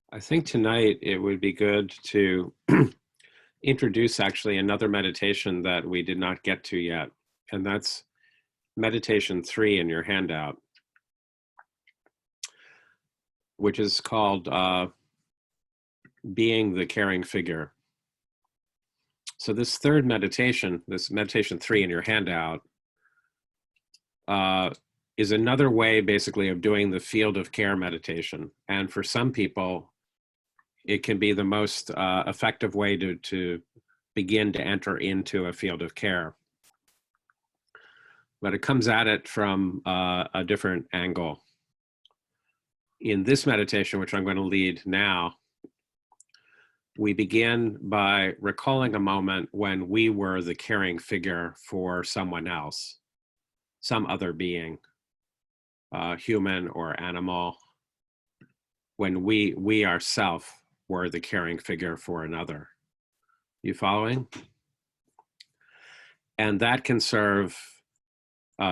I think tonight it would be good to introduce actually another meditation that we did not get to yet, and that's meditation 3 in your handout, which is called being the caring figure. So this third meditation, this meditation 3 in your handout, is another way basically of doing the field of care meditation. And for some people, it can be the most effective way to begin to enter into a field of care. But it comes at it from a different angle. In this meditation, which I'm going to lead now, we begin by recalling a moment when we were the caring figure for someone else, some other being, human or animal, when we ourselves were the caring figure for another. You following? And that can serve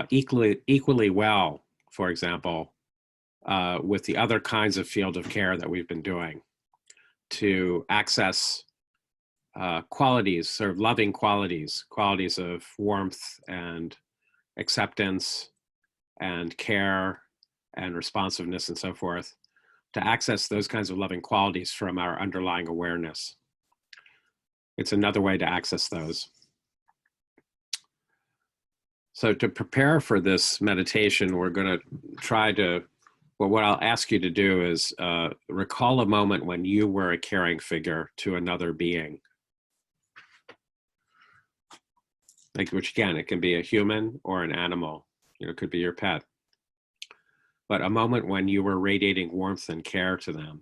equally well, for example, with the other kinds of field of care that we've been doing, to access qualities, sort of loving qualities of warmth and acceptance and care and responsiveness and so forth, to access those kinds of loving qualities from our underlying awareness. It's another way to access those. So to prepare for this meditation, we're going to try to, well, what I'll ask you to do is recall a moment when you were a caring figure to another being. Like, which again, it can be a human or an animal, it could be your pet. But a moment when you were radiating warmth and care to them,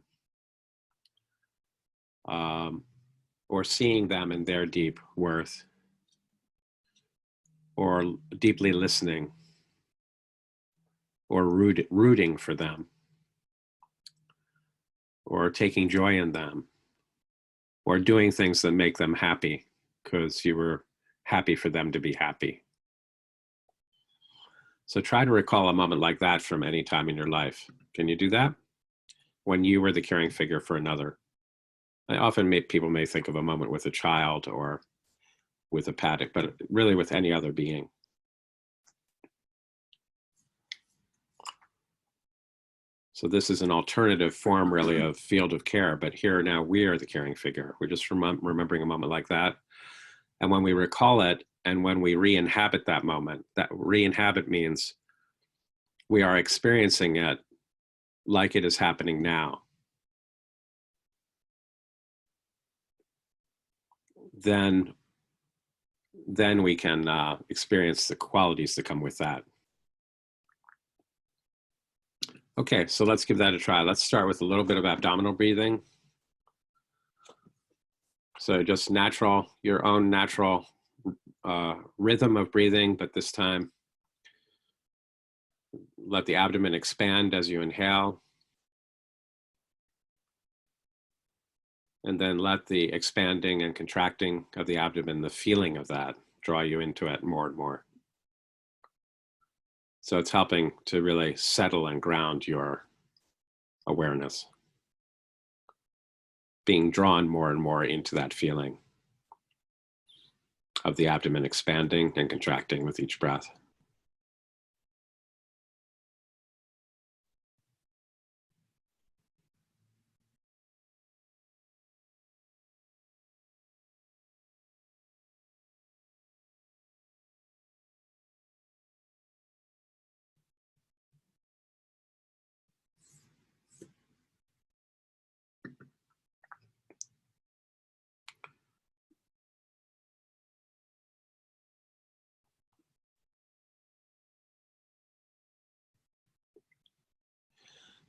or seeing them in their deep worth, or deeply listening, or rooting for them, or taking joy in them, or doing things that make them happy because you were happy for them to be happy. So try to recall a moment like that from any time in your life. Can you do that? When you were the caring figure for another. People may think of a moment with a child or with a pet, but really with any other being. So this is an alternative form really of field of care, but here now we are the caring figure. We're just remembering a moment like that. And when we recall it, and when we re-inhabit that moment, that re-inhabit means we are experiencing it like it is happening now. Then we can experience the qualities that come with that. Okay, so let's give that a try. Let's start with a little bit of abdominal breathing. So just your own natural rhythm of breathing, but this time let the abdomen expand as you inhale. And then let the expanding and contracting of the abdomen, the feeling of that, draw you into it more and more. So it's helping to really settle and ground your awareness, being drawn more and more into that feeling of the abdomen expanding and contracting with each breath.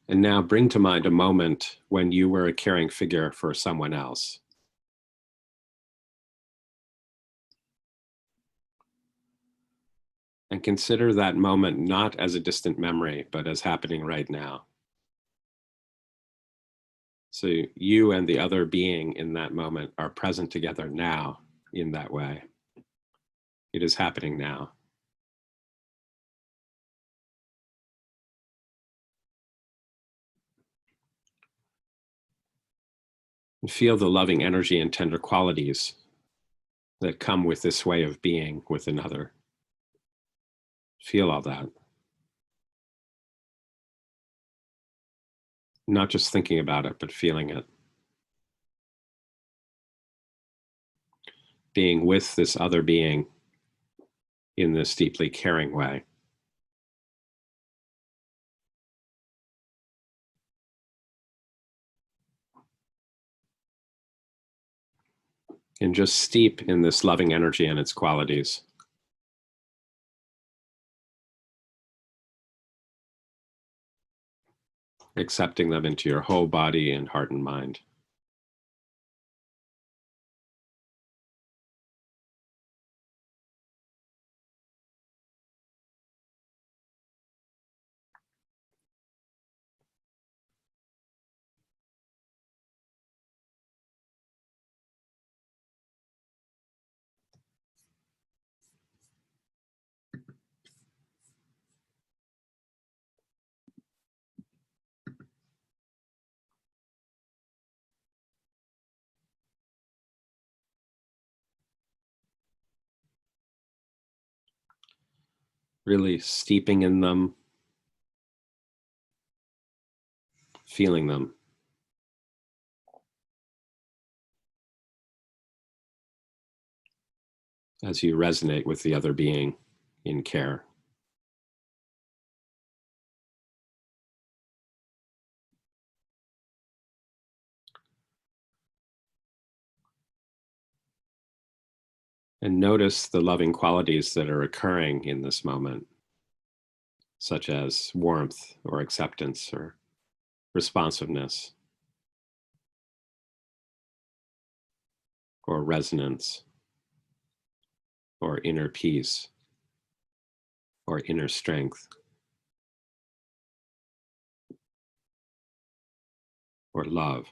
And now bring to mind a moment when you were a caring figure for someone else. And consider that moment not as a distant memory, but as happening right now. So you and the other being in that moment are present together now in that way. It is happening now. And feel the loving energy and tender qualities that come with this way of being with another. Feel all that. Not just thinking about it, but feeling it. Being with this other being in this deeply caring way. And just steep in this loving energy and its qualities. Accepting them into your whole body and heart and mind. Really steeping in them, feeling them. As you resonate with the other being in care. And notice the loving qualities that are occurring in this moment, such as warmth or acceptance or responsiveness or resonance or inner peace or inner strength or love.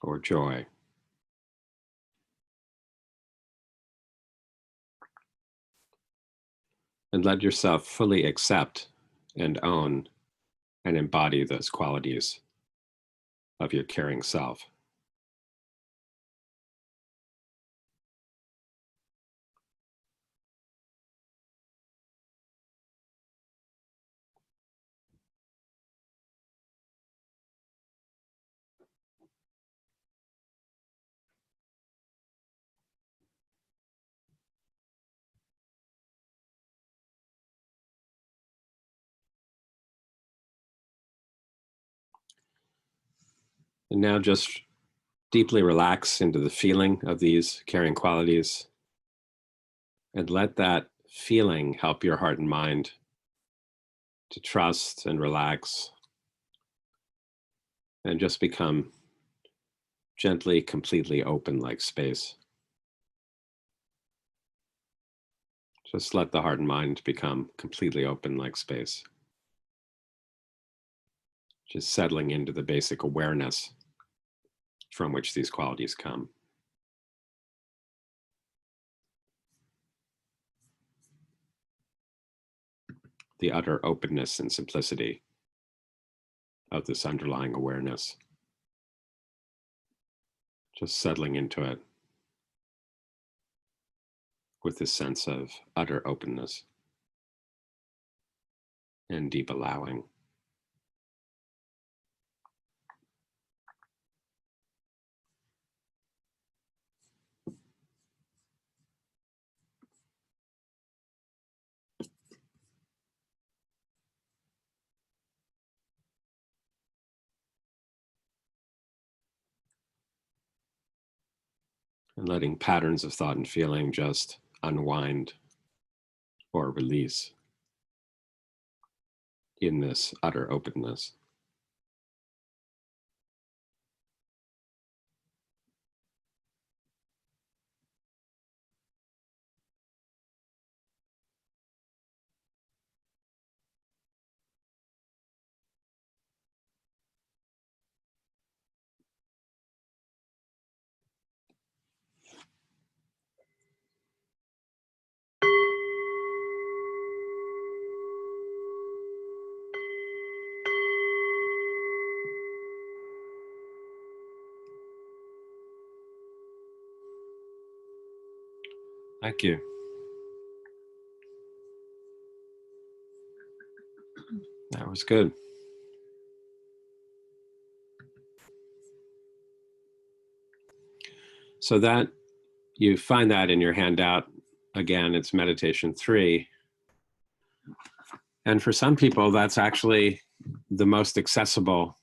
Or joy. And let yourself fully accept and own and embody those qualities of your caring self. And now just deeply relax into the feeling of these caring qualities and let that feeling help your heart and mind to trust and relax and just become gently, completely open like space. Just let the heart and mind become completely open like space. Just settling into the basic awareness from which these qualities come. The utter openness and simplicity of this underlying awareness. Just settling into it with this sense of utter openness and deep allowing. And letting patterns of thought and feeling just unwind or release in this utter openness. Thank you. That was good. So that you find that in your handout. Again, it's meditation 3. And for some people, that's actually the most accessible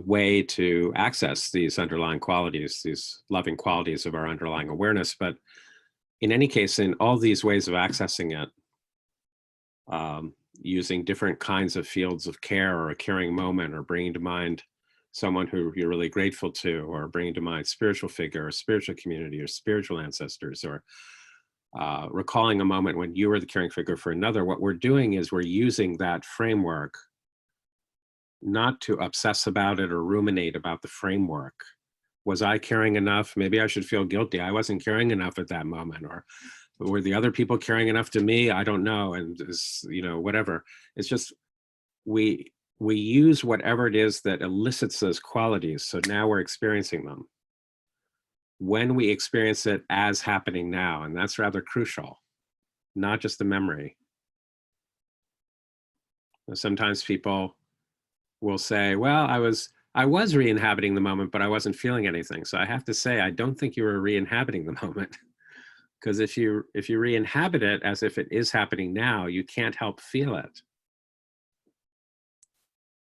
way to access these underlying qualities, these loving qualities of our underlying awareness. But in any case, in all these ways of accessing it, using different kinds of fields of care, or a caring moment, or bringing to mind someone who you're really grateful to, or bringing to mind spiritual figure, or spiritual community, or spiritual ancestors, or recalling a moment when you were the caring figure for another, what we're doing is we're using that framework not to obsess about it or ruminate about the framework. Was I caring enough? Maybe I should feel guilty. I wasn't caring enough at that moment. Or were the other people caring enough to me? I don't know. And whatever. It's just, we use whatever it is that elicits those qualities. So now we're experiencing them. When we experience it as happening now, and that's rather crucial, not just a memory. Sometimes people will say, well, I was re-inhabiting the moment, but I wasn't feeling anything. So I have to say, I don't think you were re-inhabiting the moment. Because if you re-inhabit it as if it is happening now, you can't help feel it.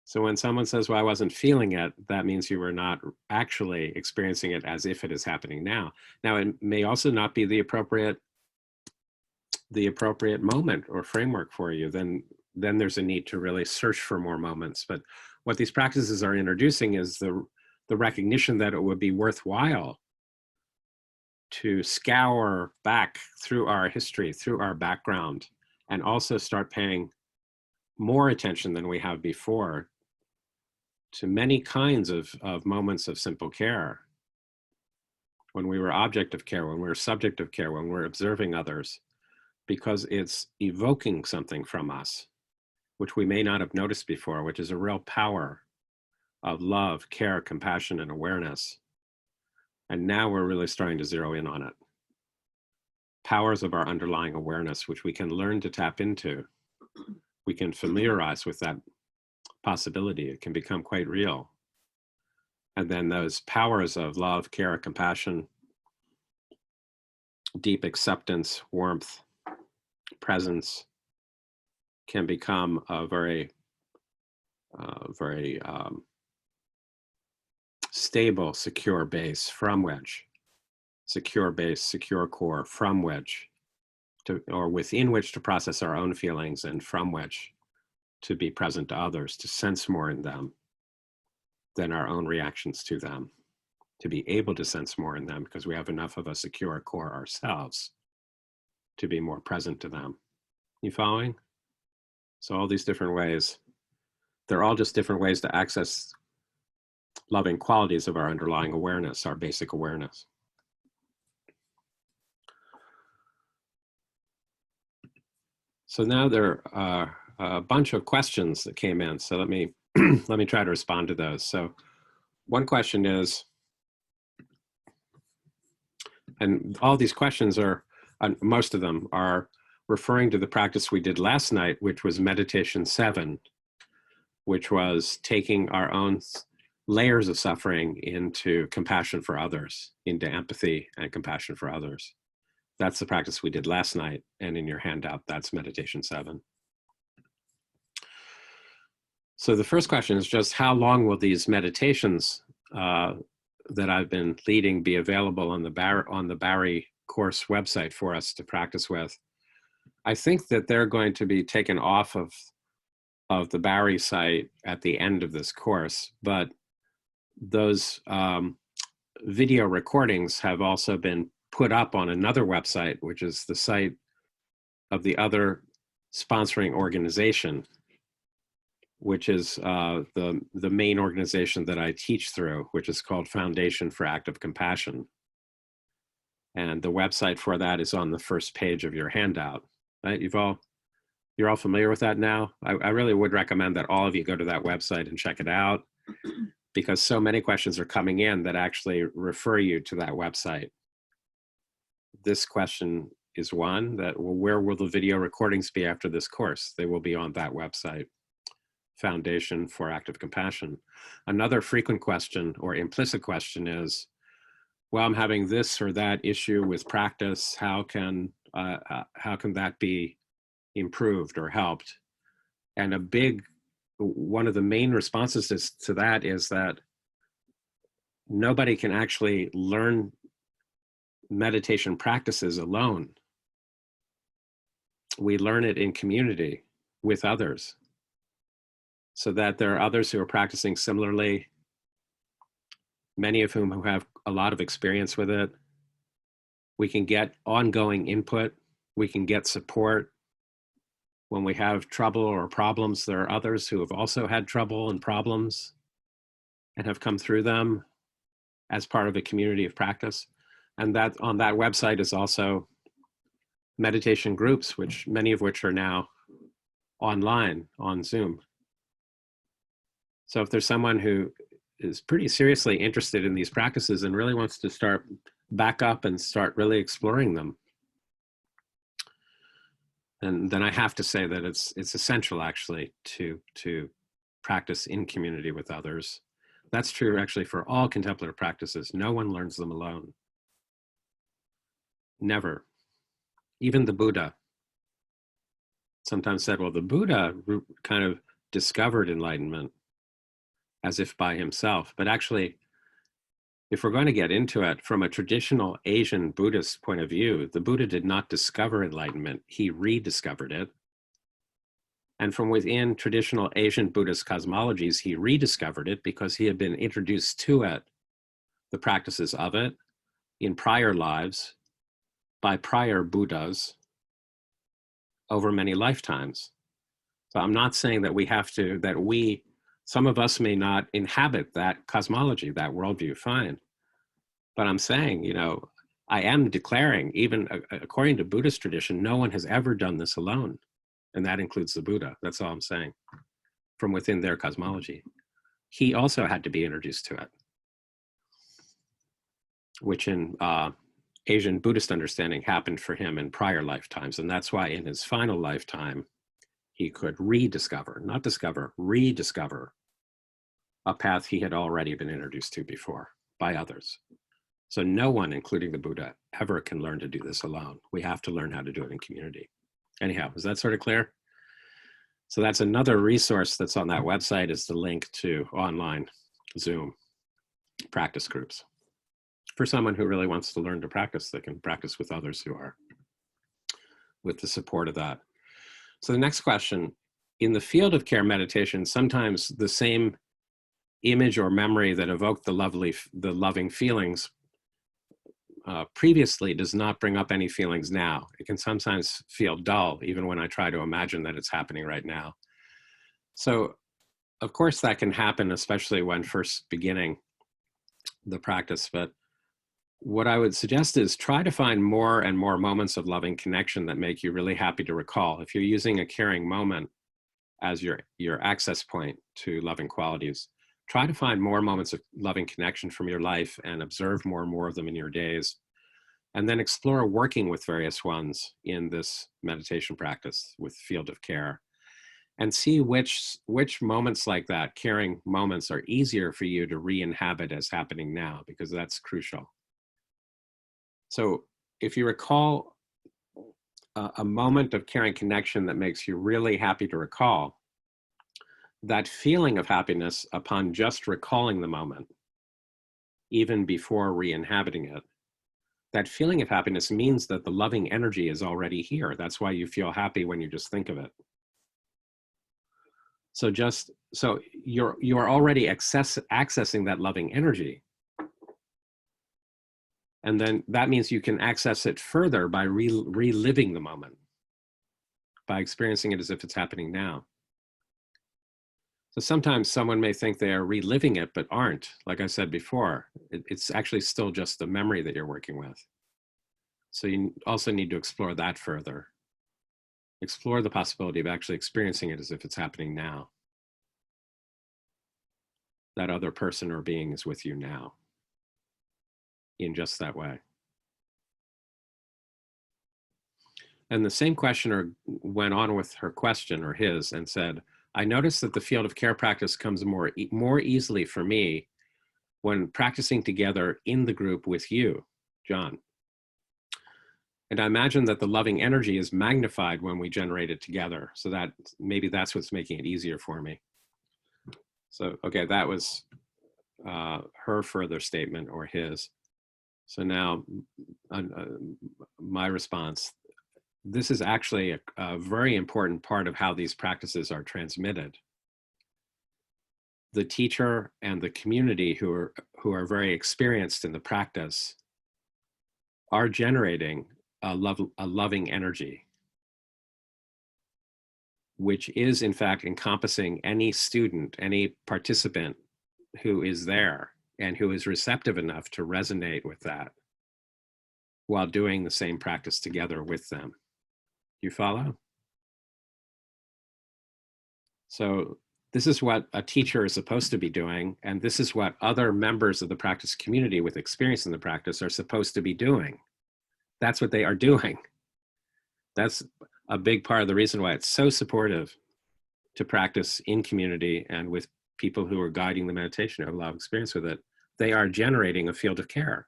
So when someone says, well, I wasn't feeling it, that means you were not actually experiencing it as if it is happening now. Now, it may also not be the appropriate moment or framework for you. Then there's a need to really search for more moments. But what these practices are introducing is the recognition that it would be worthwhile to scour back through our history, through our background, and also start paying more attention than we have before to many kinds of moments of simple care. When we were object of care, when we were subject of care, when we're observing others, because it's evoking something from us, which we may not have noticed before, which is a real power of love, care, compassion, and awareness. And now we're really starting to zero in on it. Powers of our underlying awareness, which we can learn to tap into. We can familiarize with that possibility. It can become quite real. And then those powers of love, care, compassion, deep acceptance, warmth, presence can become a very stable, secure base from which, secure base, secure core from which or within which to process our own feelings, and from which to be present to others, to sense more in them than our own reactions to them, to be able to sense more in them because we have enough of a secure core ourselves to be more present to them. You following? So all these different ways, they're all just different ways to access loving qualities of our underlying awareness, our basic awareness. So now there are a bunch of questions that came in. So let me let me try to respond to those. So one question is, and all these questions are, most of them are referring to the practice we did last night, which was meditation 7, which was taking our own layers of suffering into compassion for others, into empathy and compassion for others. That's the practice we did last night. And in your handout, that's meditation 7. So the first question is just, how long will these meditations that I've been leading be available on the Barry course website for us to practice with? I think that they're going to be taken off of the Barry site at the end of this course, but those video recordings have also been put up on another website, which is the site of the other sponsoring organization, which is the main organization that I teach through, which is called Foundation for Active Compassion. And the website for that is on the first page of your handout. Right? You're all familiar with that now? I really would recommend that all of you go to that website and check it out, because so many questions are coming in that actually refer you to that website. this question is one that, well, where will the video recordings be after this course? They will be on that website, Foundation for Active Compassion. Another frequent question or implicit question is, well, I'm having this or that issue with practice. How can that be improved or helped? And one of the main responses to that is that nobody can actually learn meditation practices alone. We learn it in community with others, so that there are others who are practicing similarly, many of whom who have a lot of experience with it. We can get ongoing input. We can get support. When we have trouble or problems, there are others who have also had trouble and problems and have come through them as part of a community of practice. And that on that website is also meditation groups, which many of which are now online on Zoom. So if there's someone who is pretty seriously interested in these practices and really wants to start back up and start really exploring them, and then I have to say that it's essential actually to practice in community with others. That's true actually for all contemplative practices. No one learns them alone. Never. Even the Buddha sometimes said, well, the Buddha kind of discovered enlightenment as if by himself. But actually, if we're going to get into it, from a traditional Asian Buddhist point of view, the Buddha did not discover enlightenment, he rediscovered it. And from within traditional Asian Buddhist cosmologies, he rediscovered it because he had been introduced to it, the practices of it, in prior lives by prior Buddhas over many lifetimes. So I'm not saying that we have to, some of us may not inhabit that cosmology, that worldview, fine. But I'm saying, I am declaring, even according to Buddhist tradition, no one has ever done this alone. And that includes the Buddha. That's all I'm saying, from within their cosmology. He also had to be introduced to it, which in Asian Buddhist understanding happened for him in prior lifetimes. And that's why in his final lifetime, he could rediscover, not discover, rediscover a path he had already been introduced to before by others. So no one, including the Buddha, ever can learn to do this alone. We have to learn how to do it in community. Anyhow, is that sort of clear? So that's another resource that's on that website, is the link to online Zoom practice groups. For someone who really wants to learn to practice, they can practice with others who are with the support of that. So the next question, in the field of care meditation, sometimes the same image or memory that evoked the loving feelings previously does not bring up any feelings now. It can sometimes feel dull, even when I try to imagine that it's happening right now. So, of course, that can happen, especially when first beginning the practice. But what I would suggest is try to find more and more moments of loving connection that make you really happy to recall. If you're using a caring moment as your access point to loving qualities, try to find more moments of loving connection from your life and observe more and more of them in your days. And then explore working with various ones in this meditation practice with field of care, and see which moments like that, caring moments, are easier for you to re-inhabit as happening now, because that's crucial. So if you recall a moment of caring connection that makes you really happy to recall, that feeling of happiness upon just recalling the moment, even before re-inhabiting it, that feeling of happiness means that the loving energy is already here. That's why you feel happy when you just think of it. So you're already accessing that loving energy. And then that means you can access it further by reliving the moment, by experiencing it as if it's happening now. So sometimes someone may think they are reliving it, but aren't. Like I said before, it's actually still just the memory that you're working with. So you also need to explore that further. Explore the possibility of actually experiencing it as if it's happening now. That other person or being is with you now, in just that way. And the same questioner went on with her question, or his, and said, I noticed that the field of care practice comes more easily for me when practicing together in the group with you, John. And I imagine that the loving energy is magnified when we generate it together. So that maybe that's what's making it easier for me. So, okay, that was her further statement, or his. So now my response. This is actually a very important part of how these practices are transmitted. The teacher and the community who are very experienced in the practice are generating a loving energy, which is in fact encompassing any student, any participant who is there and who is receptive enough to resonate with that while doing the same practice together with them. You follow? So this is what a teacher is supposed to be doing, and this is what other members of the practice community with experience in the practice are supposed to be doing. That's what they are doing. That's a big part of the reason why it's so supportive to practice in community and with people who are guiding the meditation, who have a lot of experience with it. They are generating a field of care.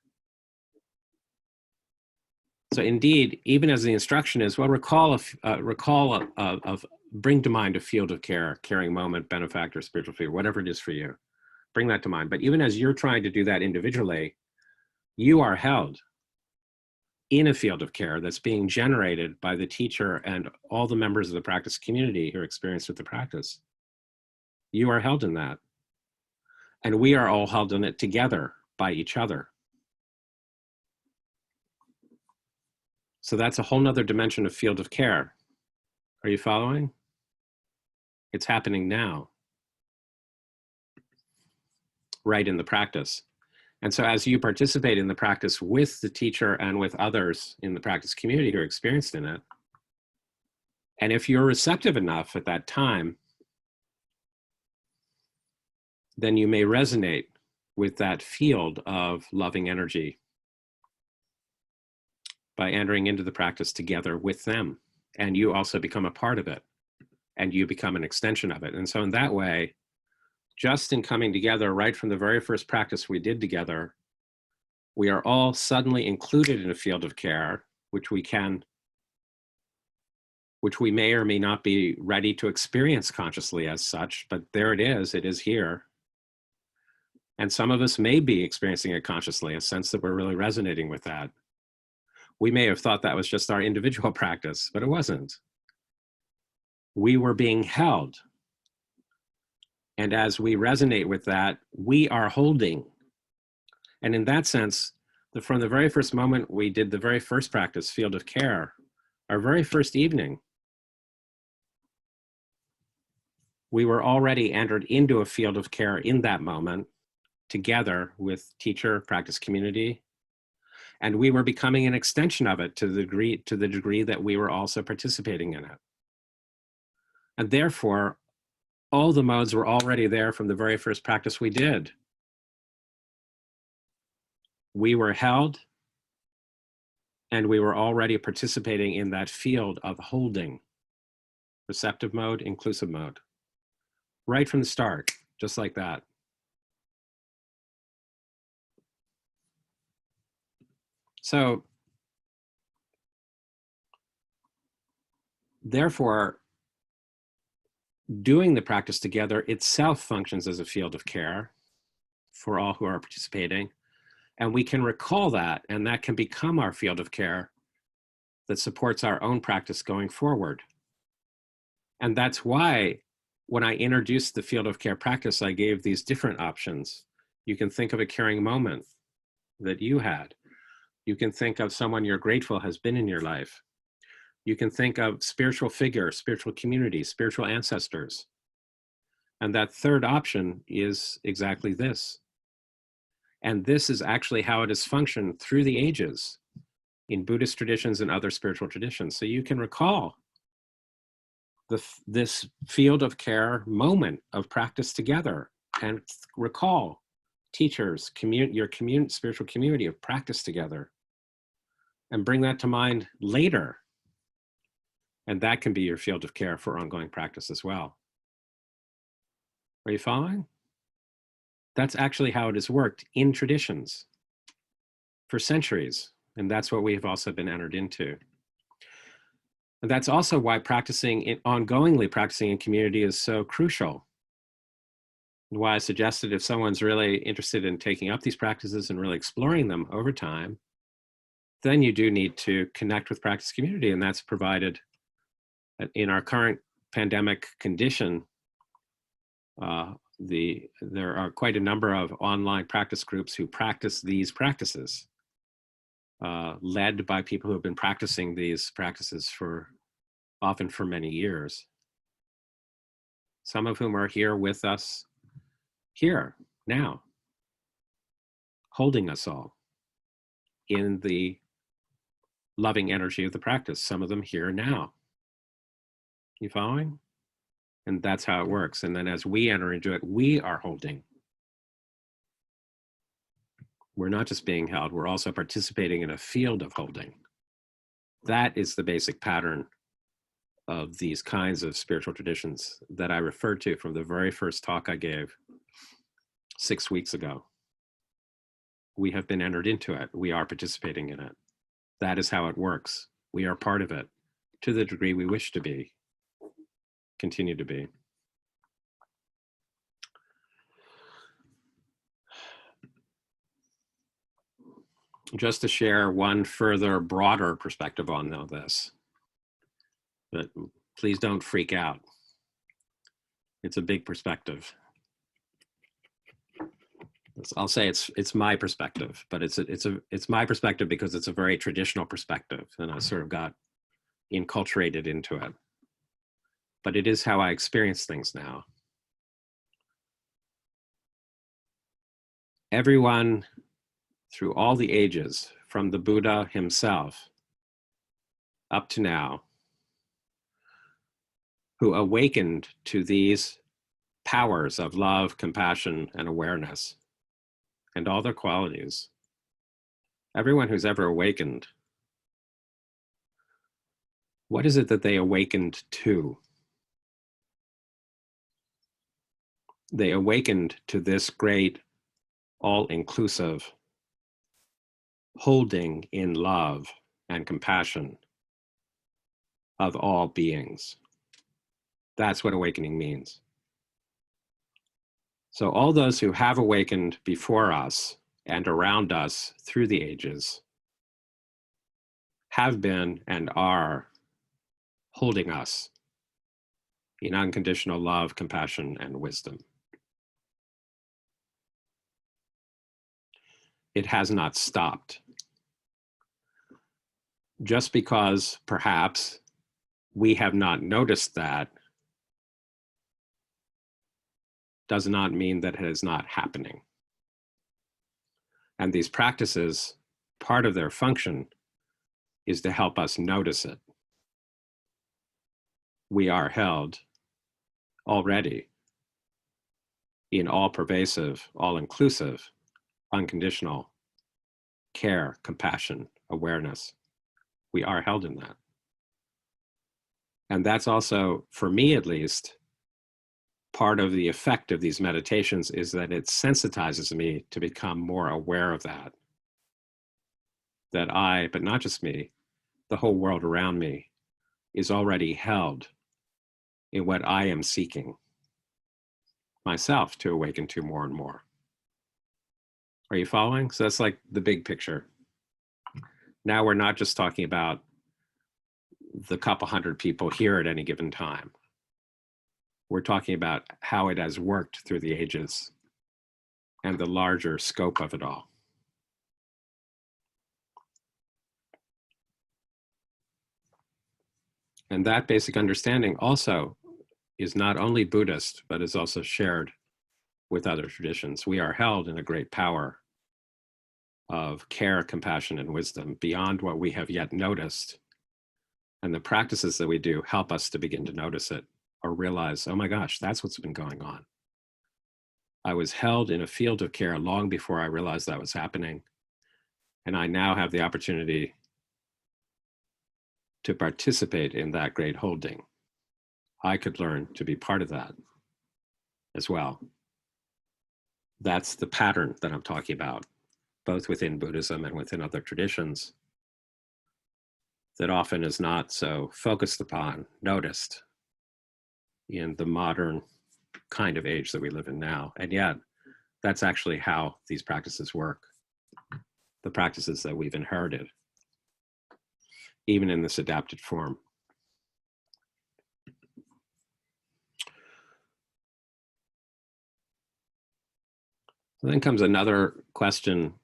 So indeed, even as the instruction is, well, bring to mind a field of care, caring moment, benefactor, spiritual figure, whatever it is for you. Bring that to mind. But even as you're trying to do that individually, you are held in a field of care that's being generated by the teacher and all the members of the practice community who are experienced with the practice. You are held in that. And we are all held in it together by each other. So that's a whole nother dimension of field of care. Are you following? It's happening now, right in the practice. And so as you participate in the practice with the teacher and with others in the practice community who are experienced in it, and if you're receptive enough at that time, then you may resonate with that field of loving energy by entering into the practice together with them. And you also become a part of it, and you become an extension of it. And so in that way, just in coming together right from the very first practice we did together, we are all suddenly included in a field of care, which we may or may not be ready to experience consciously as such, but there it is here. And some of us may be experiencing it consciously, a sense that we're really resonating with that. We may have thought that was just our individual practice, but it wasn't. We were being held. And as we resonate with that, we are holding. And in that sense, from the very first moment we did the very first practice, field of care, our very first evening, we were already entered into a field of care in that moment, together with teacher, practice community, and we were becoming an extension of it to the degree that we were also participating in it. And therefore, all the modes were already there from the very first practice we did. We were held, and we were already participating in that field of holding, receptive mode, inclusive mode, right from the start, just like that. So, therefore, doing the practice together itself functions as a field of care for all who are participating. And we can recall that, and that can become our field of care that supports our own practice going forward. And that's why when I introduced the field of care practice, I gave these different options. You can think of a caring moment that you had. You can think of someone you're grateful has been in your life. You can think of spiritual figure, spiritual community, spiritual ancestors. And that third option is exactly this. And this is actually how it has functioned through the ages in Buddhist traditions and other spiritual traditions. So you can recall this field of care moment of practice together, and recall teachers, your spiritual community of practice together, and bring that to mind later And that can be your field of care for ongoing practice as well. Are you following? That's actually how it has worked in traditions for centuries. And that's what we have also been entered into. And that's also why ongoingly practicing in community is so crucial. And why I suggested if someone's really interested in taking up these practices and really exploring them over time, then you do need to connect with practice community. And that's provided in our current pandemic condition. There are quite a number of online practice groups who practice these practices, led by people who have been practicing these practices often for many years. Some of whom are here with us, here, now, holding us all in the loving energy of the practice. Some of them here now. You following? And that's how it works. And then as we enter into it, we are holding. We're not just being held, we're also participating in a field of holding. That is the basic pattern of these kinds of spiritual traditions that I referred to from the very first talk I gave 6 weeks ago. We have been entered into it. We are participating in it. That is how it works. We are part of it to the degree we wish to be, continue to be. Just to share one further broader perspective on this, but please don't freak out. It's a big perspective. I'll say it's my perspective, but it's my perspective because it's a very traditional perspective, and I sort of got enculturated into it. But it is how I experience things now. Everyone through all the ages, from the Buddha himself up to now, who awakened to these powers of love, compassion, and awareness, and all their qualities. Everyone who's ever awakened, what is it that they awakened to? They awakened to this great, all-inclusive holding in love and compassion of all beings. That's what awakening means. So all those who have awakened before us and around us through the ages have been and are holding us in unconditional love, compassion, and wisdom. It has not stopped. Just because perhaps we have not noticed that does not mean that it is not happening. And these practices, part of their function is to help us notice it. We are held already in all-pervasive, all-inclusive, unconditional care, compassion, awareness. We are held in that. And that's also, for me at least, part of the effect of these meditations is that it sensitizes me to become more aware of that. That I, but not just me, the whole world around me is already held in what I am seeking myself to awaken to more and more. Are you following? So that's like the big picture. Now we're not just talking about the couple hundred people here at any given time. We're talking about how it has worked through the ages and the larger scope of it all. And that basic understanding also is not only Buddhist, but is also shared with other traditions. We are held in a great power of care, compassion, and wisdom beyond what we have yet noticed. And the practices that we do help us to begin to notice it or realize, oh my gosh, that's what's been going on. I was held in a field of care long before I realized that was happening. And I now have the opportunity to participate in that great holding. I could learn to be part of that as well. That's the pattern that I'm talking about, both within Buddhism and within other traditions, that often is not so focused upon, noticed in the modern kind of age that we live in now. And yet, that's actually how these practices work, the practices that we've inherited, even in this adapted form. So then comes another question.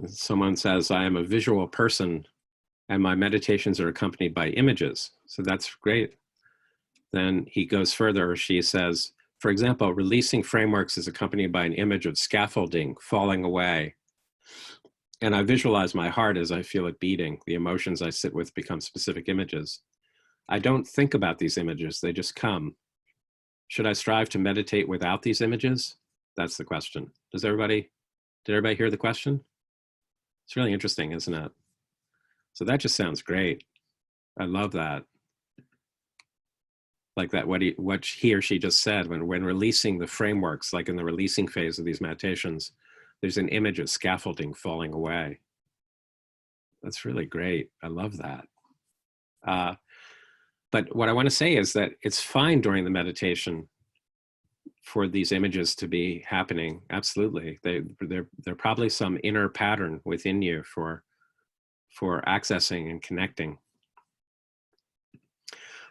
Someone says, I am a visual person and my meditations are accompanied by images. So that's great. Then he goes further. She says, for example, releasing frameworks is accompanied by an image of scaffolding falling away. And I visualize my heart as I feel it beating. The emotions I sit with become specific images. I don't think about these images, they just come. Should I strive to meditate without these images? That's the question. Did everybody hear the question? It's really interesting, isn't it? So that just sounds great. I love that. Like that, what he or she just said, when releasing the frameworks, like in the releasing phase of these meditations, there's an image of scaffolding falling away. That's really great. I love that. But what I want to say is that it's fine during the meditation for these images to be happening. Absolutely. They're probably some inner pattern within you for accessing and connecting.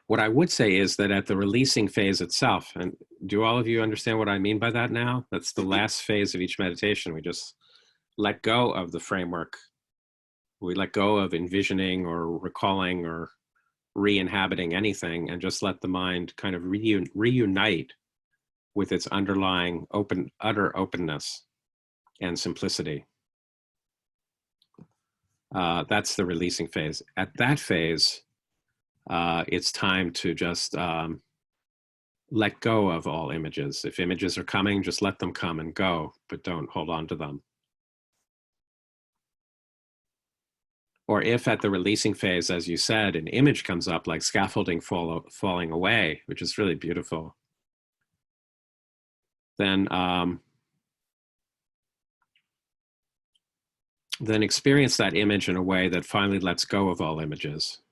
What I would say is that at the releasing phase itself, and do all of you understand what I mean by that now? That's the last phase of each meditation. We just let go of the framework. We let go of envisioning or recalling or re-inhabiting anything and just let the mind kind of reunite with its underlying utter openness and simplicity. That's the releasing phase. At that phase, it's time to just let go of all images. If images are coming, just let them come and go, but don't hold on to them. Or if at the releasing phase, as you said, an image comes up like scaffolding falling away, which is really beautiful, then experience that image in a way that finally lets go of all images.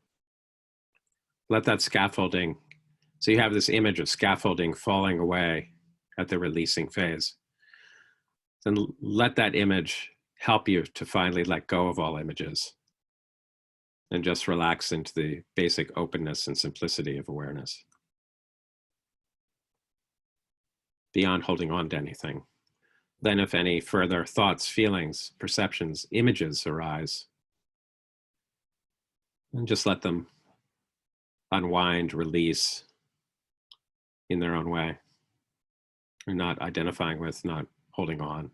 Let that scaffolding, so you have this image of scaffolding falling away at the releasing phase. Then let that image help you to finally let go of all images and just relax into the basic openness and simplicity of awareness, beyond holding on to anything. Then if any further thoughts, feelings, perceptions, images arise, and just let them unwind, release in their own way. You're not identifying with, not holding on.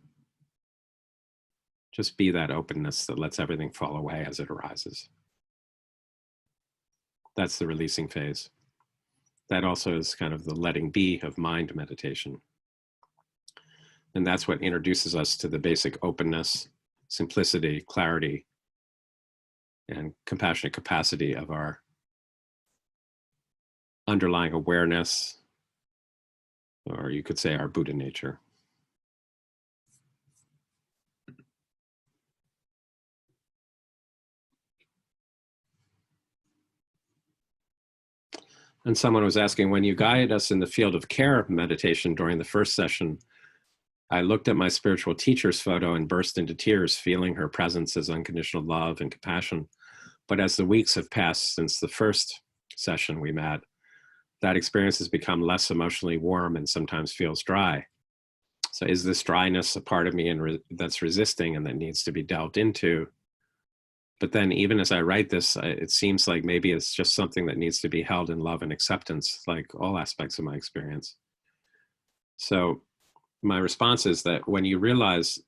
Just be that openness that lets everything fall away as it arises. That's the releasing phase. That also is kind of the letting be of mind meditation. And that's what introduces us to the basic openness, simplicity, clarity, and compassionate capacity of our underlying awareness, or you could say our Buddha nature. And someone was asking, when you guided us in the field of care meditation during the first session, I looked at my spiritual teacher's photo and burst into tears, feeling her presence as unconditional love and compassion. But as the weeks have passed since the first session we met, that experience has become less emotionally warm and sometimes feels dry. So is this dryness a part of me that's resisting and that needs to be delved into? But then even as I write this, it seems like maybe it's just something that needs to be held in love and acceptance, like all aspects of my experience. So my response is that when you realize,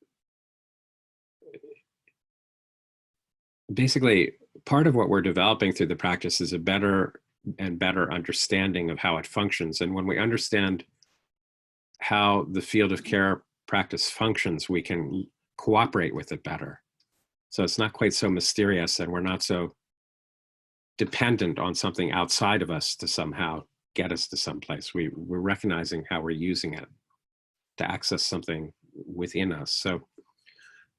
basically, part of what we're developing through the practice is a better and better understanding of how it functions. And when we understand how the field of care practice functions, we can cooperate with it better. So it's not quite so mysterious, and we're not so dependent on something outside of us to somehow get us to someplace. We're recognizing how we're using it to access something within us. So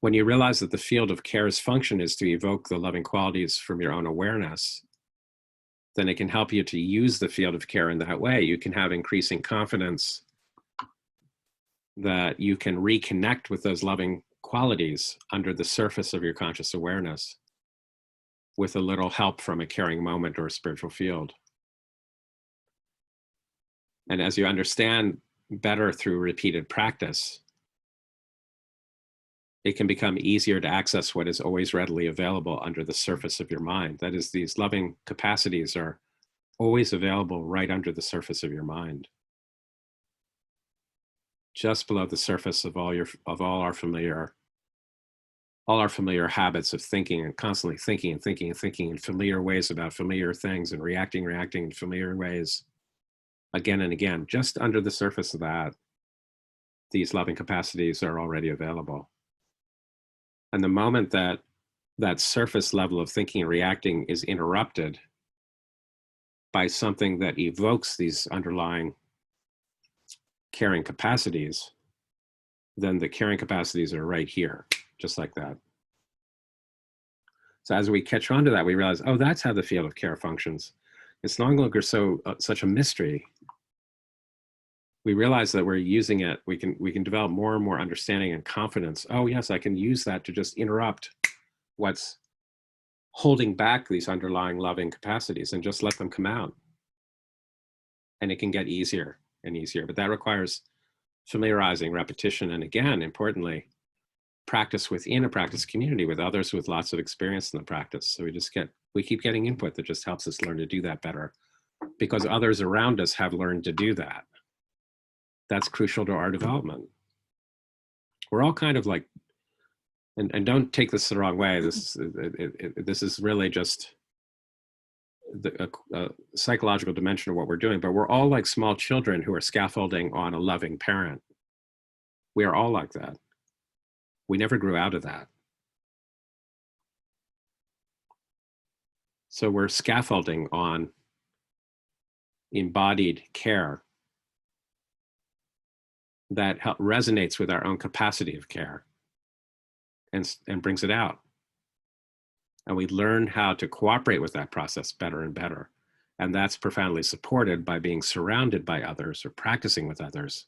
when you realize that the field of care's function is to evoke the loving qualities from your own awareness, then it can help you to use the field of care in that way. You can have increasing confidence that you can reconnect with those loving qualities under the surface of your conscious awareness with a little help from a caring moment or a spiritual field. And as you understand better through repeated practice, it can become easier to access what is always readily available under the surface of your mind. That is, these loving capacities are always available right under the surface of your mind, just below the surface of all our familiar habits of thinking, and constantly thinking and thinking and thinking in familiar ways about familiar things, and reacting in familiar ways again and again. Just under the surface of that, these loving capacities are already available. And the moment that that surface level of thinking and reacting is interrupted by something that evokes these underlying caring capacities, then the caring capacities are right here, just like that. So as we catch on to that, we realize, oh, that's how the field of care functions. It's no longer such a mystery. We realize that we're using it. We can develop more and more understanding and confidence. Oh yes, I can use that to just interrupt what's holding back these underlying loving capacities and just let them come out. And it can get easier and easier, but that requires familiarizing, repetition, and again, importantly, practice within a practice community with others with lots of experience in the practice. So we keep getting input that just helps us learn to do that better, because others around us have learned to do that. That's crucial to our development. We're all kind of like, and don't take this the wrong way, this is really just a psychological dimension of what we're doing, but we're all like small children who are scaffolding on a loving parent. We are all like that. We never grew out of that. So we're scaffolding on embodied care that resonates with our own capacity of care and brings it out. And we learn how to cooperate with that process better and better. And that's profoundly supported by being surrounded by others or practicing with others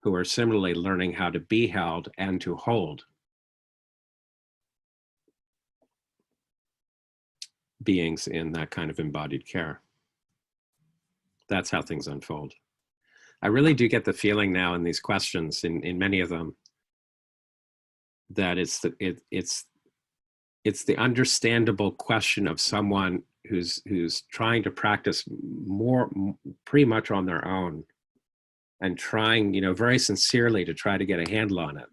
who are similarly learning how to be held and to hold beings in that kind of embodied care. That's how things unfold. I really do get the feeling now in these questions, in many of them, that it's the understandable question of someone who's trying to practice pretty much on their own, and trying, very sincerely to try to get a handle on it.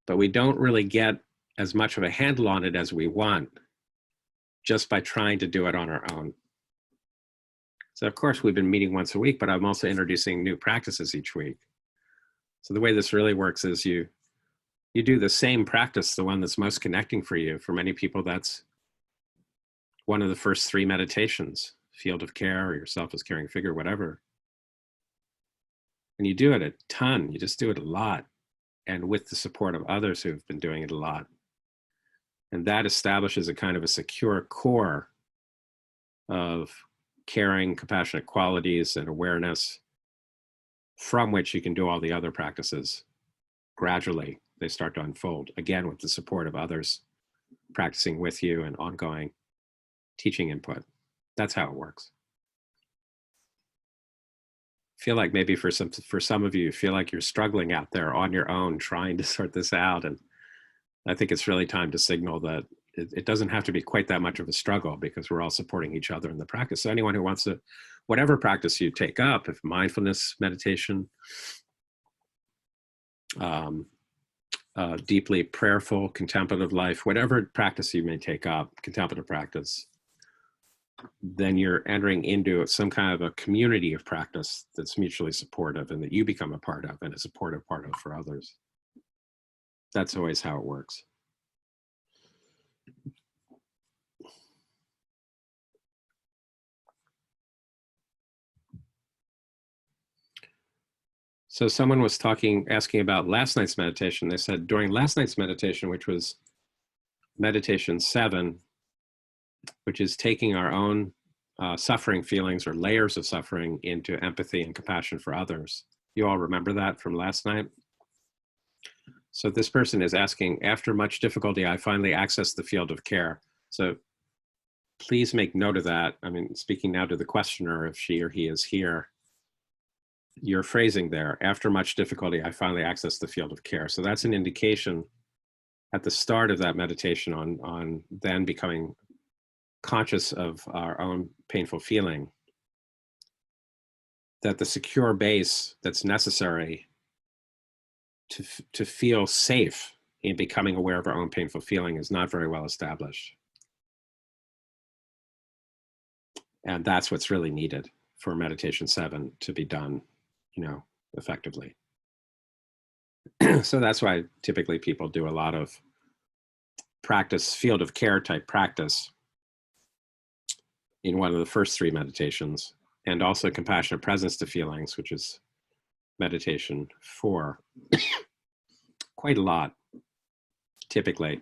But we don't really get as much of a handle on it as we want just by trying to do it on our own. So of course we've been meeting once a week, but I'm also introducing new practices each week. So the way this really works is you do the same practice, the one that's most connecting for you. For many people, that's one of the first 3 meditations, field of care or yourself as caring figure, whatever. And you do it a ton, you just do it a lot, and with the support of others who've been doing it a lot. And that establishes a kind of a secure core of caring, compassionate qualities and awareness from which you can do all the other practices. Gradually, they start to unfold, again, with the support of others practicing with you and ongoing teaching input. That's how it works. I feel like maybe for some of you, feel like you're struggling out there on your own, trying to sort this out. And I think it's really time to signal that it doesn't have to be quite that much of a struggle, because we're all supporting each other in the practice. So anyone who wants to, whatever practice you take up, if mindfulness, meditation, deeply prayerful, contemplative life, whatever practice you may take up, contemplative practice, then you're entering into some kind of a community of practice that's mutually supportive and that you become a part of and a supportive part of for others. That's always how it works. So someone was asking about last night's meditation. They said during last night's meditation, which was meditation 7, which is taking our own suffering feelings or layers of suffering into empathy and compassion for others. You all remember that from last night? So this person is asking, after much difficulty, I finally accessed the field of care. So please make note of that. I mean, speaking now to the questioner, if she or he is here, your phrasing there, after much difficulty, I finally accessed the field of care. So that's an indication at the start of that meditation on then becoming conscious of our own painful feeling, that the secure base that's necessary to feel safe in becoming aware of our own painful feeling is not very well established. And that's what's really needed for meditation 7 to be done, effectively. So that's why typically people do a lot of practice, field of care type practice in one of the first 3 meditations, and also compassionate presence to feelings, which is meditation 4, quite a lot, typically,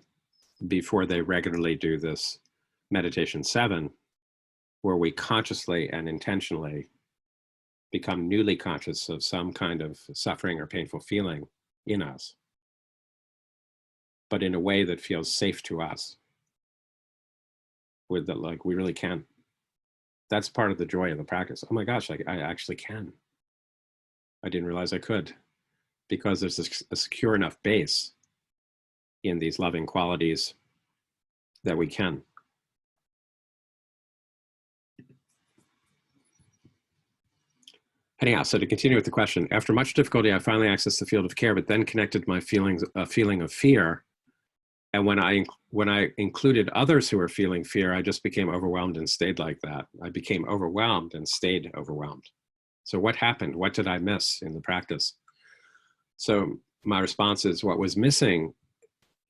before they regularly do this meditation 7, where we consciously and intentionally become newly conscious of some kind of suffering or painful feeling in us, but in a way that feels safe to us, with that, like, we really can. That's part of the joy of the practice. Oh my gosh, I actually can. I didn't realize I could, because there's a secure enough base in these loving qualities that we can. Anyhow, so to continue with the question, after much difficulty, I finally accessed the field of care, but then connected my feeling of fear. And when I included others who were feeling fear, I just became overwhelmed and stayed like that. I became overwhelmed and stayed overwhelmed. So what happened? What did I miss in the practice? So my response is, what was missing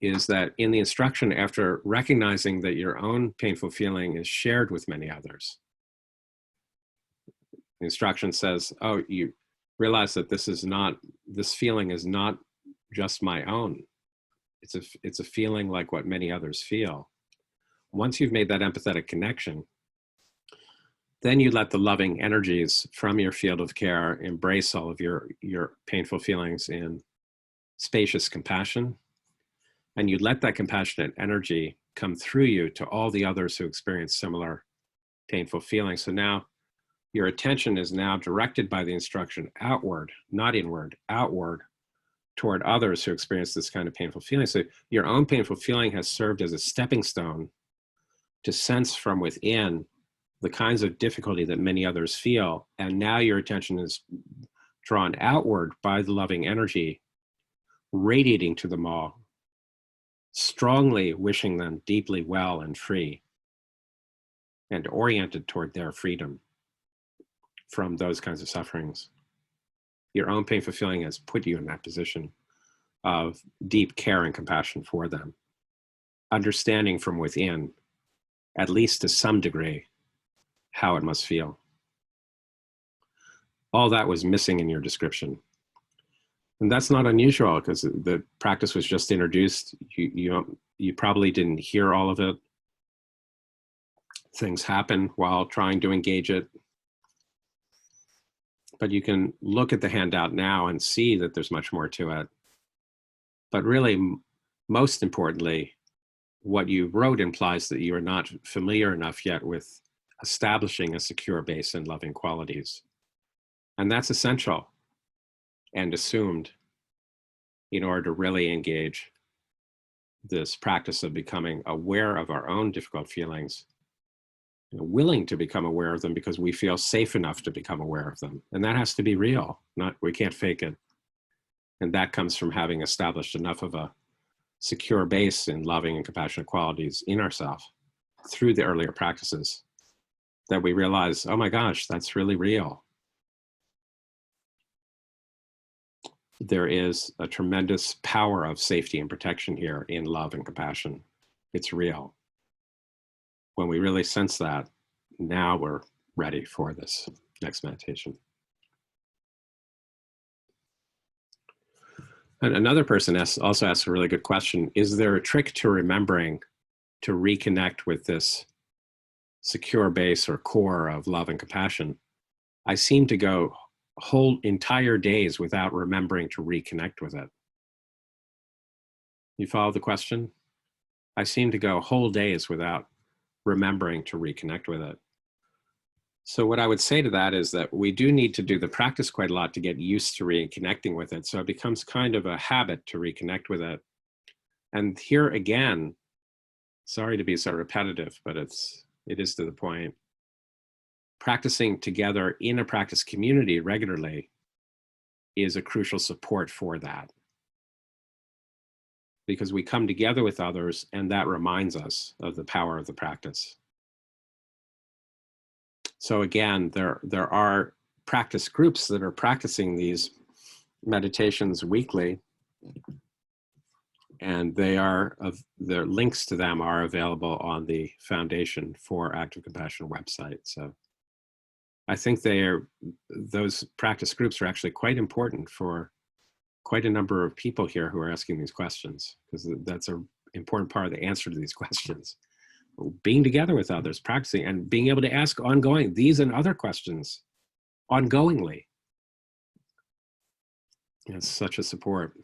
is that in the instruction, after recognizing that your own painful feeling is shared with many others, the instruction says, oh, you realize that this feeling is not just my own. It's a feeling like what many others feel. Once you've made that empathetic connection, then you let the loving energies from your field of care embrace all of your painful feelings in spacious compassion. And you let that compassionate energy come through you to all the others who experience similar painful feelings. So now your attention is now directed by the instruction outward, not inward, outward, toward others who experience this kind of painful feeling. So your own painful feeling has served as a stepping stone to sense from within the kinds of difficulty that many others feel. And now your attention is drawn outward by the loving energy, radiating to them all, strongly wishing them deeply well and free, and oriented toward their freedom from those kinds of sufferings. Your own painful feeling has put you in that position of deep care and compassion for them, understanding from within, at least to some degree, how it must feel. All that was missing in your description. And that's not unusual, because the practice was just introduced. You probably didn't hear all of it. Things happen while trying to engage it. But you can look at the handout now and see that there's much more to it. But really, most importantly, what you wrote implies that you are not familiar enough yet with establishing a secure base in loving qualities. And that's essential and assumed in order to really engage this practice of becoming aware of our own difficult feelings, willing to become aware of them because we feel safe enough to become aware of them. And that has to be real, we can't fake it. And that comes from having established enough of a secure base in loving and compassionate qualities in ourselves through the earlier practices that we realize, oh my gosh, that's really real. There is a tremendous power of safety and protection here in love and compassion. It's real. When we really sense that, now we're ready for this next meditation. And another person also asked a really good question. Is there a trick to remembering to reconnect with this secure base or core of love and compassion? I seem to go whole entire days without remembering to reconnect with it. You follow the question? I seem to go whole days without remembering to reconnect with it. So what I would say to that is that we do need to do the practice quite a lot to get used to reconnecting with it. So it becomes kind of a habit to reconnect with it. And here again, sorry to be so repetitive, but it is to the point. Practicing together in a practice community regularly is a crucial support for that. Because we come together with others and that reminds us of the power of the practice. So again, there are practice groups that are practicing these meditations weekly, and their links to them are available on the Foundation for Active Compassion website. So I think those practice groups are actually quite important for quite a number of people here who are asking these questions, because that's an important part of the answer to these questions. Being together with others, practicing, and being able to ask ongoing these and other questions ongoingly. It's such a support.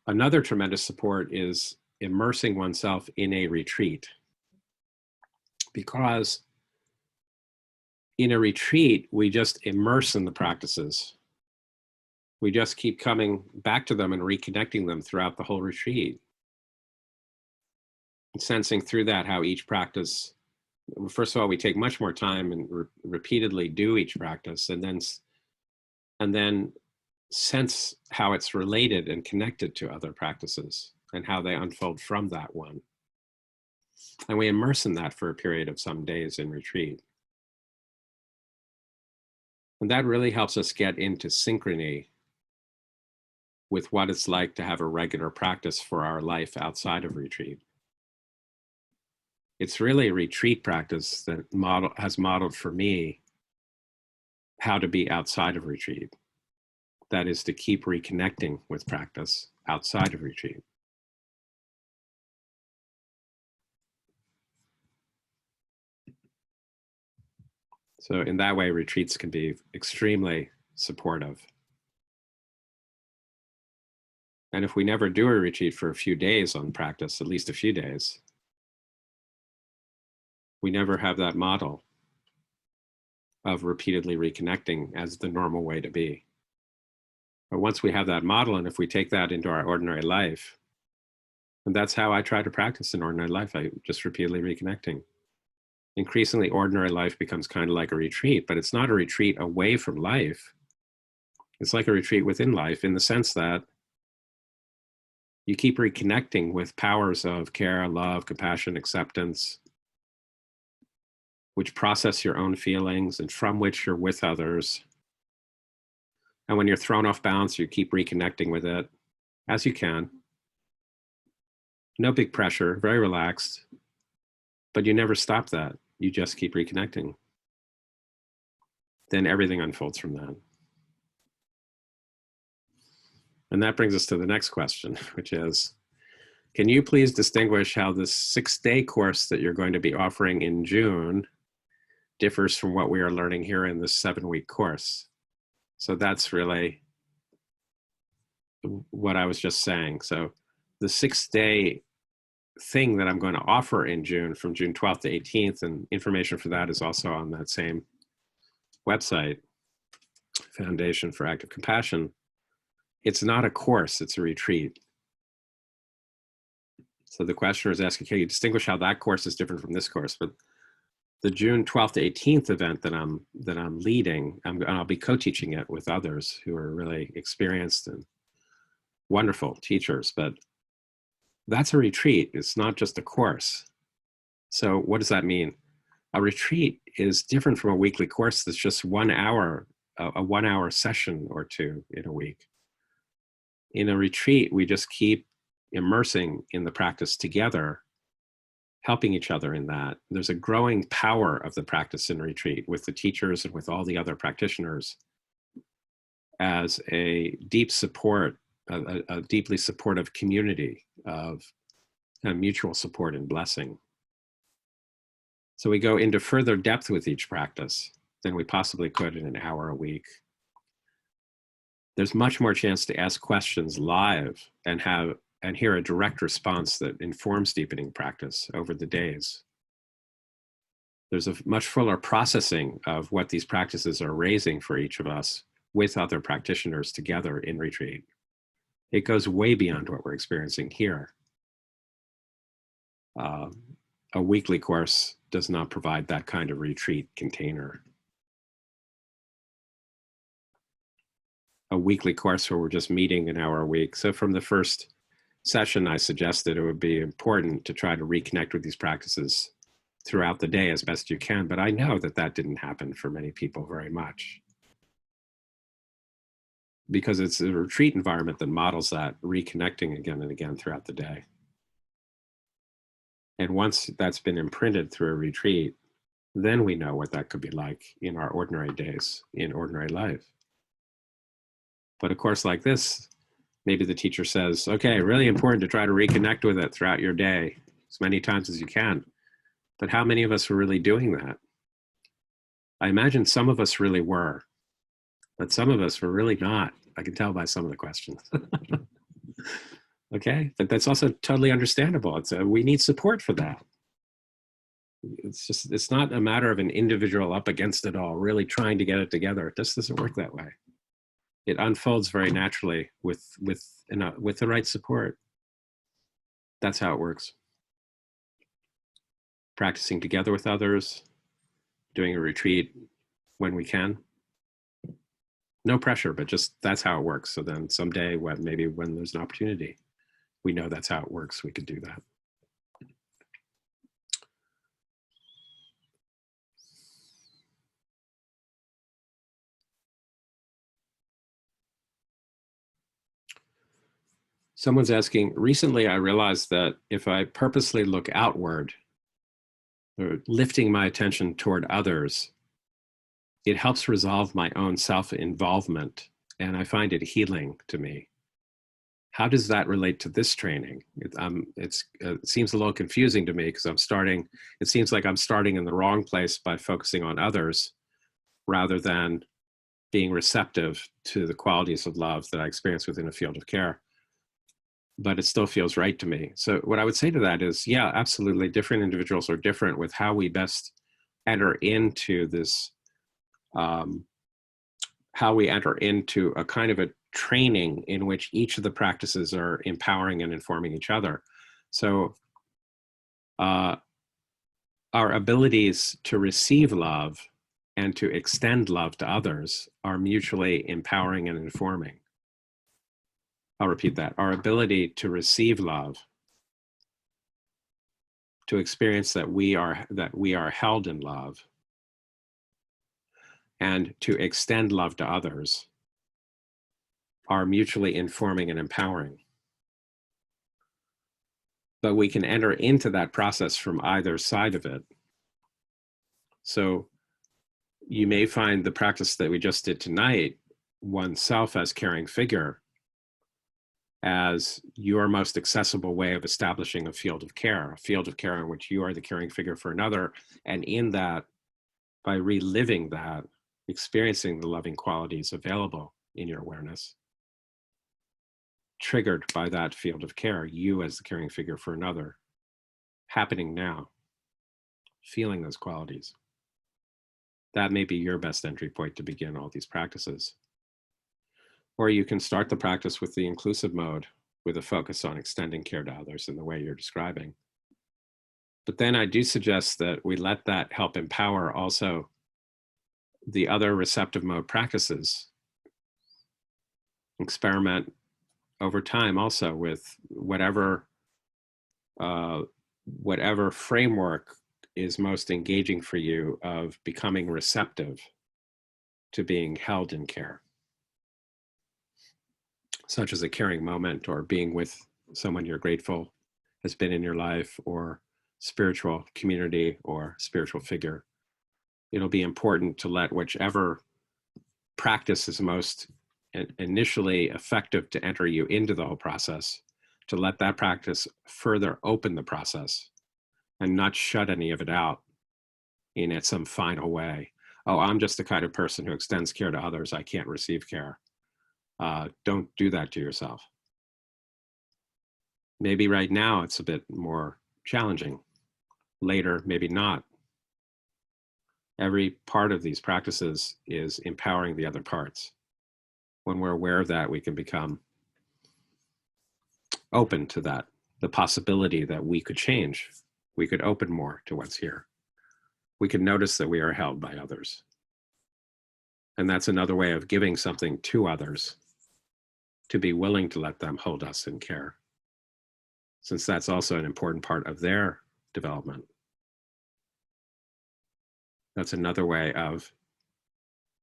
Another tremendous support is immersing oneself in a retreat, because in a retreat, we just immerse in the practices. We just keep coming back to them and reconnecting them throughout the whole retreat. And sensing through that how each practice, first of all, we take much more time and repeatedly do each practice, and then sense how it's related and connected to other practices and how they unfold from that one. And we immerse in that for a period of some days in retreat. And that really helps us get into synchrony with what it's like to have a regular practice for our life outside of retreat. It's really a retreat practice that has modeled for me how to be outside of retreat. That is to keep reconnecting with practice outside of retreat. So in that way, retreats can be extremely supportive. And if we never do a retreat for a few days on practice, at least a few days, we never have that model of repeatedly reconnecting as the normal way to be. But once we have that model, and if we take that into our ordinary life, and that's how I try to practice in ordinary life, I just repeatedly reconnecting. Increasingly, ordinary life becomes kind of like a retreat, but it's not a retreat away from life. It's like a retreat within life, in the sense that you keep reconnecting with powers of care, love, compassion, acceptance, which process your own feelings and from which you're with others. And when you're thrown off balance, you keep reconnecting with it as you can. No big pressure, very relaxed, but you never stop that. You just keep reconnecting. Then everything unfolds from that. And that brings us to the next question, which is, can you please distinguish how this 6-day course that you're going to be offering in June differs from what we are learning here in this 7-week course? So that's really what I was just saying. So the 6-day thing that I'm going to offer in June, from June 12th to 18th, and information for that is also on that same website, Foundation for Active Compassion. It's not a course, it's a retreat. So the questioner is asking, can you distinguish how that course is different from this course? But the June 12th to 18th event that I'm leading, I'll be co-teaching it with others who are really experienced and wonderful teachers, but that's a retreat. It's not just a course. So what does that mean? A retreat is different from a weekly course that's just 1 hour, a 1 hour session or two in a week. In a retreat, we just keep immersing in the practice together, helping each other in that. There's a growing power of the practice in retreat with the teachers and with all the other practitioners as a deep support, a deeply supportive community of mutual support and blessing. So we go into further depth with each practice than we possibly could in an hour a week. There's much more chance to ask questions live and hear a direct response that informs deepening practice over the days. There's a much fuller processing of what these practices are raising for each of us with other practitioners together in retreat. It goes way beyond what we're experiencing here. A weekly course does not provide that kind of retreat container. A weekly course where we're just meeting an hour a week. So from the first session, I suggested it would be important to try to reconnect with these practices throughout the day as best you can. But I know that that didn't happen for many people very much, because it's a retreat environment that models that reconnecting again and again throughout the day. And once that's been imprinted through a retreat, then we know what that could be like in our ordinary days, in ordinary life. But a course like this, maybe the teacher says, okay, really important to try to reconnect with it throughout your day as many times as you can. But how many of us were really doing that? I imagine some of us really were, but some of us were really not. I can tell by some of the questions. Okay, but that's also totally understandable. We need support for that. It's not a matter of an individual up against it all, really trying to get it together. It just doesn't work that way. It unfolds very naturally with the right support. That's how it works. Practicing together with others, doing a retreat when we can. No pressure, but just that's how it works. So then someday, maybe when there's an opportunity, we know that's how it works. We could do that. Someone's asking, recently I realized that if I purposely look outward, or lifting my attention toward others, it helps resolve my own self-involvement, and I find it healing to me. How does that relate to this training? It seems a little confusing to me because it seems like I'm starting in the wrong place by focusing on others rather than being receptive to the qualities of love that I experience within a field of care. But it still feels right to me. So what I would say to that is, yeah, absolutely. Different individuals are different with how we best enter into this, how we enter into a kind of a training in which each of the practices are empowering and informing each other. So our abilities to receive love and to extend love to others are mutually empowering and informing. I'll repeat that. Our ability to receive love, to experience that we are held in love, and to extend love to others are mutually informing and empowering. But we can enter into that process from either side of it. So you may find the practice that we just did tonight, oneself as caring figure, as your most accessible way of establishing a field of care in which you are the caring figure for another. And in that, by reliving that, experiencing the loving qualities available in your awareness, triggered by that field of care, you as the caring figure for another, happening now, feeling those qualities. That may be your best entry point to begin all these practices. Or you can start the practice with the inclusive mode with a focus on extending care to others in the way you're describing. But then I do suggest that we let that help empower also the other receptive mode practices. Experiment over time also with whatever framework is most engaging for you of becoming receptive to being held in care, such as a caring moment or being with someone you're grateful has been in your life, or spiritual community or spiritual figure. It'll be important to let whichever practice is most initially effective to enter you into the whole process, to let that practice further open the process and not shut any of it out in some final way. Oh, I'm just the kind of person who extends care to others. I can't receive care. Don't do that to yourself. Maybe right now it's a bit more challenging. Later, maybe not. Every part of these practices is empowering the other parts. When we're aware of that, we can become open to that, the possibility that we could change. We could open more to what's here. We can notice that we are held by others. And that's another way of giving something to others, to be willing to let them hold us in care, since that's also an important part of their development. That's another way of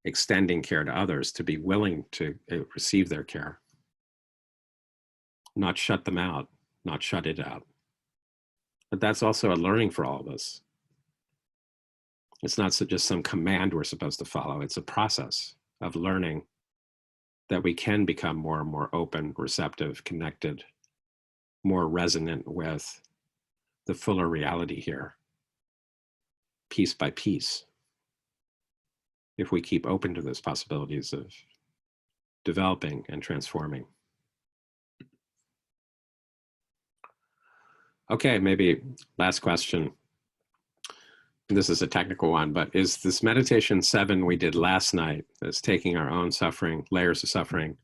extending care to others, to be willing to receive their care, not shut them out, not shut it out. But that's also a learning for all of us. It's not just some command we're supposed to follow. It's a process of learning that we can become more and more open, receptive, connected, more resonant with the fuller reality here, piece by piece. If we keep open to those possibilities of developing and transforming. Okay, maybe last question. This is a technical one, but is this meditation 7 we did last night, that's taking our own suffering, layers of suffering,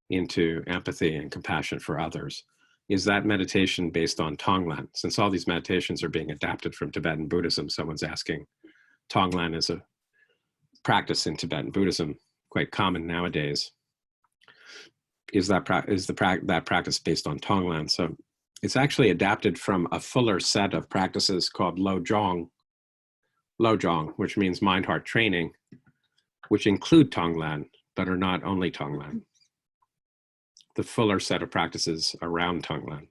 into empathy and compassion for others, is that meditation based on Tonglen? Since all these meditations are being adapted from Tibetan Buddhism, someone's asking, Tonglen is a practice in Tibetan Buddhism, quite common nowadays. Is that practice based on Tonglen? So it's actually adapted from a fuller set of practices called Lojong, which means mind-heart training, which include Tonglen, but are not only Tonglen. The fuller set of practices around Tonglen.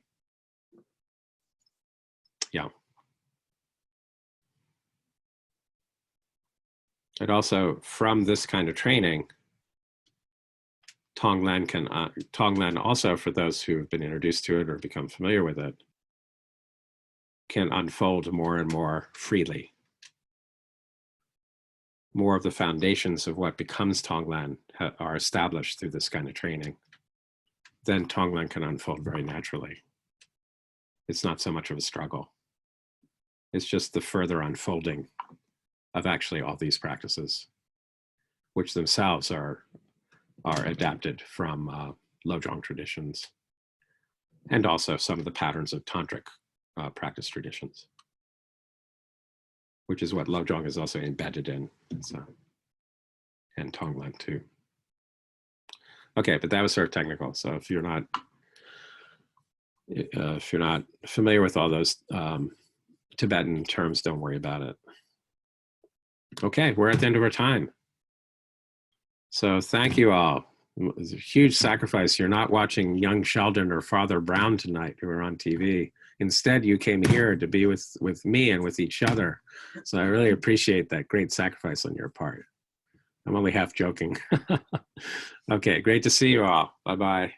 Yeah. And also, from this kind of training, Tonglen also, for those who have been introduced to it or become familiar with it, can unfold more and more freely. More of the foundations of what becomes Tonglen are established through this kind of training. Then Tonglen can unfold very naturally. It's not so much of a struggle. It's just the further unfolding of actually all these practices, which themselves are adapted from Lojong traditions, and also some of the patterns of tantric practice traditions, which is what Lojong is also embedded in, and Tonglen too. Okay, but that was sort of technical. So if you're not familiar with all those Tibetan terms, don't worry about it. Okay, we're at the end of our time. So thank you all. It's a huge sacrifice. You're not watching young Sheldon or Father Brown tonight, who are on TV. Instead, you came here to be with me and with each other. So I really appreciate that great sacrifice on your part. I'm only half joking. Okay, great to see you all. Bye-bye.